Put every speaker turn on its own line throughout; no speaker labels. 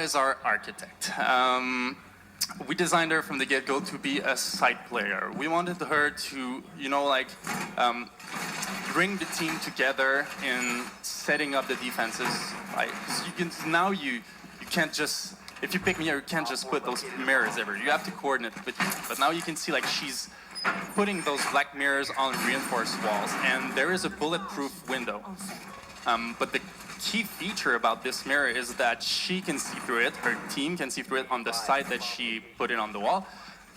is our architect. We designed her from the get-go to be a side player. We wanted her to, bring the team together in setting up the defenses. So you can't just, if you pick Mira, you can't just put those mirrors everywhere. You have to coordinate with you. But now you can see she's putting those black mirrors on reinforced walls, and there is a bulletproof window. But the key feature about this mirror is that she can see through it, her team can see through it on the side that she put it on the wall,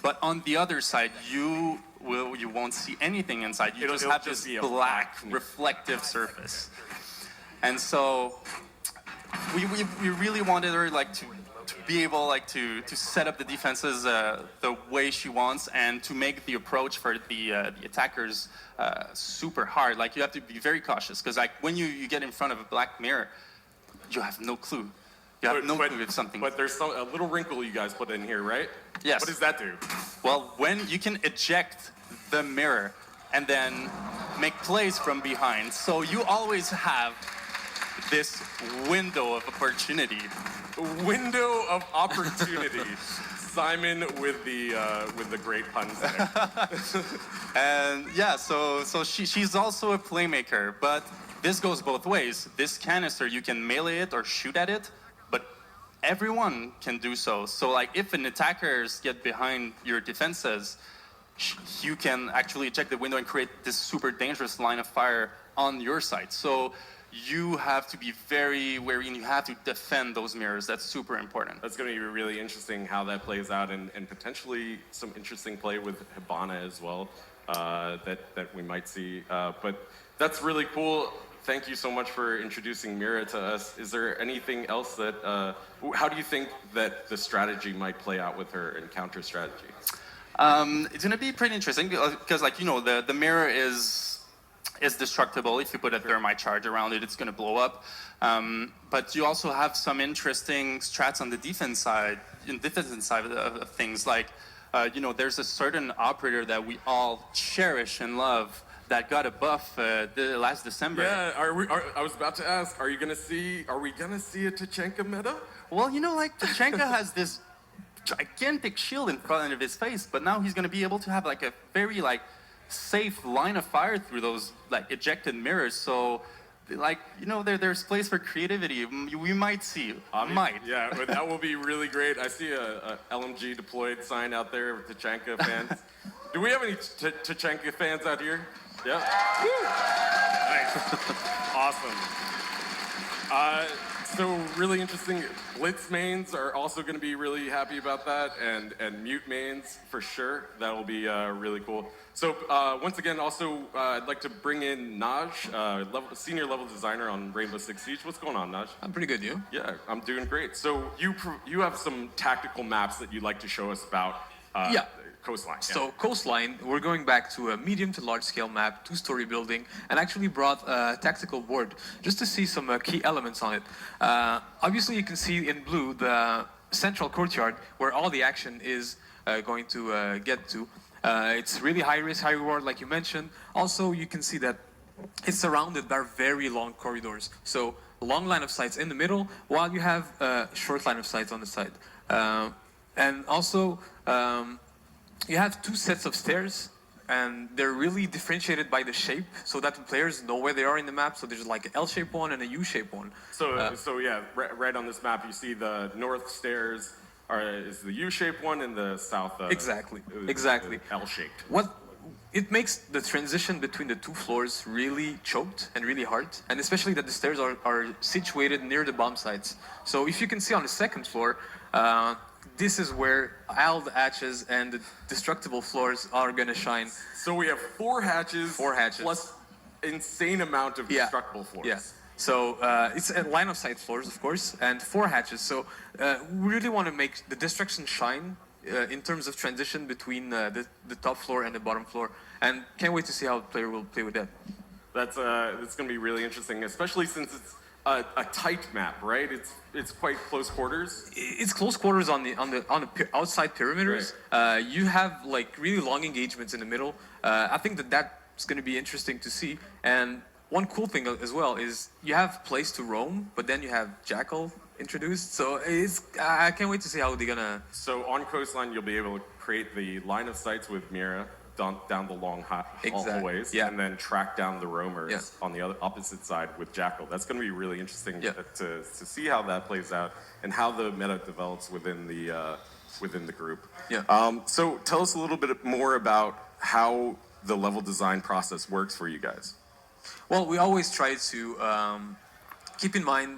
but on the other side you won't see anything inside. You just have this black reflective surface. And so we really wanted her to be able to set up the defenses the way she wants, and to make the approach for the attackers super hard. You have to be very cautious, because when you get in front of a black mirror, you have no clue. You have no clue if something.
But there's a little wrinkle you guys put in here, right?
Yes.
What does that do?
Well, when you can eject the mirror and then make plays from behind, so you always have this window of opportunity.
Window of opportunity. Simon with the great puns there.
And yeah, so she's also a playmaker, but this goes both ways. This canister, you can melee it or shoot at it, but everyone can do so. So if an attackers get behind your defenses, you can actually eject the window and create this super dangerous line of fire on your side. So you have to be very wary, and you have to defend those mirrors. That's super important.
That's going to be really interesting how that plays out, and potentially some interesting play with Hibana as well that we might see. But that's really cool. Thank you so much for introducing Mira to us. Is there anything else that, how do you think that the strategy might play out with her and counter strategy?
It's going to be pretty interesting, because the mirror is destructible. If you put a thermite charge around it, it's going to blow up. But you also have some interesting strats on the defense side of things. There's a certain operator that we all cherish and love that got a buff last December.
Yeah, I was about to ask, are we gonna see a Tachenka meta?
Well, Tachenka has this gigantic shield in front of his face, but now he's going to be able to have a very safe line of fire through those ejected mirrors. So there's place for creativity. We might see.
Yeah, but that will be really great. I see a LMG deployed sign out there with Tachenka fans. Do we have any Tachenka fans out here? Yeah. Nice. Awesome. So really interesting. Blitz mains are also going to be really happy about that, and mute mains for sure. That will be really cool. So once again, also I'd like to bring in Naj, senior level designer on Rainbow Six Siege. What's going on, Naj?
I'm pretty good, you?
Yeah, I'm doing great. So you have some tactical maps that you'd like to show us about.
Yeah.
Coastline.
So Coastline, we're going back to a medium to large scale map, 2-story building, and actually brought a tactical board just to see some key elements on it. Obviously you can see in blue the central courtyard where all the action is going to get to. It's really high risk, high reward, like you mentioned. Also, you can see that it's surrounded by very long corridors. So long line of sights in the middle, while you have a short line of sights on the side. And also, you have 2 sets of stairs, and they're really differentiated by the shape, so that the players know where they are in the map. So there's an L-shaped one and a U-shaped one.
So yeah, right on this map, you see the north stairs is the U-shaped one, and the south
exactly
L-shaped.
It makes the transition between the 2 floors really choked and really hard, and especially that the stairs are situated near the bomb sites. So if you can see on the 2nd floor, this is where all the hatches and the destructible floors are going to shine.
So we have 4 hatches.
4 hatches.
Plus insane amount of destructible floors.
Yeah. So it's a line of sight floors, of course, and 4 hatches. So we really want to make the destruction shine in terms of transition between the top floor and the bottom floor. And can't wait to see how the player will play with that.
That's going to be really interesting, especially since it's a tight map, right? It's quite close quarters.
It's close quarters on the outside perimeters. Right. You have really long engagements in the middle. I think that's going to be interesting to see. And one cool thing as well is you have place to roam, but then you have Jackal introduced. So I can't wait to see how they're gonna.
So on Coastline, you'll be able to create the line of sights with Mira down the long hallways,
yeah.
and then track down the roamers
Yeah.
on the opposite side with Jackal. That's going to be really interesting
Yeah.
to see how that plays out and how the meta develops within the group.
Yeah.
So tell us a little bit more about how the level design process works for you guys.
Well, we always try to keep in mind